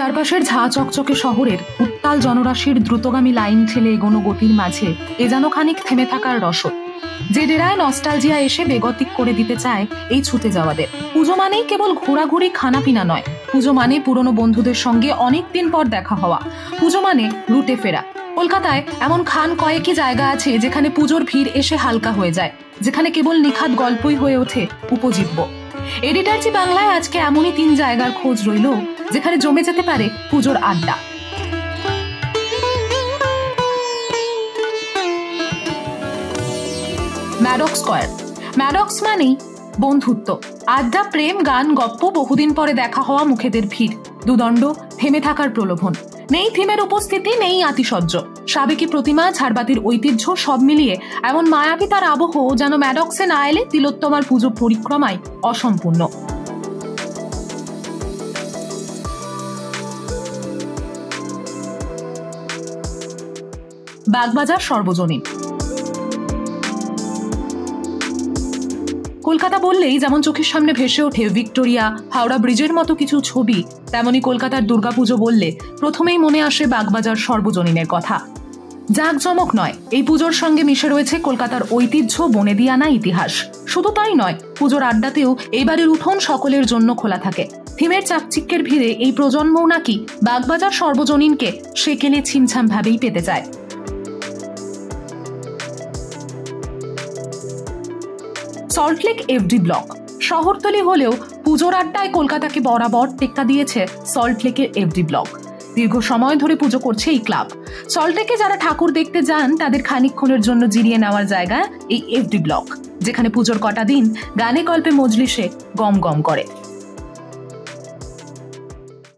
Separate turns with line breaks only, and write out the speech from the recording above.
চারপাশের ঝাঁ চকচকে শহরের উত্তাল জনরাশির দ্রুতগামী লাইন ঠেলে এগোনো গতির মাঝে এ যেন খানিক থেমে থাকার রসদ, যে ডেরায় নস্টালজিয়া এসে বেগতিক করে দিতে চায় এই ছুটে যাওয়াদের। পুজো মানেই কেবল ঘোরাঘুরি খানাপিনা নয়, পুজো মানে পুরনো বন্ধুদের সঙ্গে অনেক দিন পর দেখা হওয়া, পুজো মানে রুটে ফেরা। কলকাতায় এমন খান কয়েকই জায়গা আছে যেখানে পুজোর ভিড় এসে হালকা হয়ে যায়, যেখানে কেবল নিখাত গল্পই হয়ে ওঠে উপজীব্য। এডিটারজি বাংলায় আজকে এমনই 3 জায়গার খোঁজ রইল যেখানে জমে যেতে পারে পুজোর আড্ডা। ম্যাডক স্কয়ার। ম্যাডক্স মানেই বন্ধুত্ব, আড্ডা, প্রেম, গান, গপ্প, বহুদিন পরে দেখা হওয়া মুখেদের ভিড়, দুদণ্ড থেমে থাকার প্রলোভন। নেই থিমের উপস্থিতি, নেই আতিশয্য, সাবেকি প্রতিমা, ঝাড়বাতির ঐতিহ্য সব মিলিয়ে এমন মায়াবী তার আবহ যেন ম্যাডক্সে না এলে তিলোত্তমার পুজো পরিক্রমায় অসম্পূর্ণ। বাগবাজার সর্বজনীন। কলকাতা বললেই যেমন চোখের সামনে ভেসে ওঠে ভিক্টোরিয়া, হাওড়া ব্রিজের মতো কিছু ছবি, তেমনি কলকাতার দুর্গাপুজো বললে প্রথমেই মনে আসে বাগবাজার সর্বজনীনের কথা। জাঁকজমক নয়, এই পুজোর সঙ্গে মিশে রয়েছে কলকাতার ঐতিহ্য, বনেদি আনা ইতিহাস। শুধু তাই নয়, পুজোর আড্ডাতেও এইবারের উঠোন সকলের জন্য খোলা থাকে। থিমের চাকচিক্যের ভিড়ে এই প্রজন্মও নাকি বাগবাজার সর্বজনীনকে সেকেলে ছিমছাম ভাবেই পেতে চায়। Salt Lake FD block. শহরতলি হলেও পুজোর আড্ডায় কলকাতাকে বরাবর টেক্কা দিয়েছে সল্টলেকের এফডি ব্লক। দীর্ঘ সময় ধরে পুজো করছে এই ক্লাব। সল্টলেকে যারা ঠাকুর দেখতে যান তাদের খানিকক্ষণের জন্য জিরিয়ে নেওয়ার জায়গা এই এফডি ব্লক, যেখানে পুজোর কটা দিন গানে গল্পে মজলিসে গম গম করে।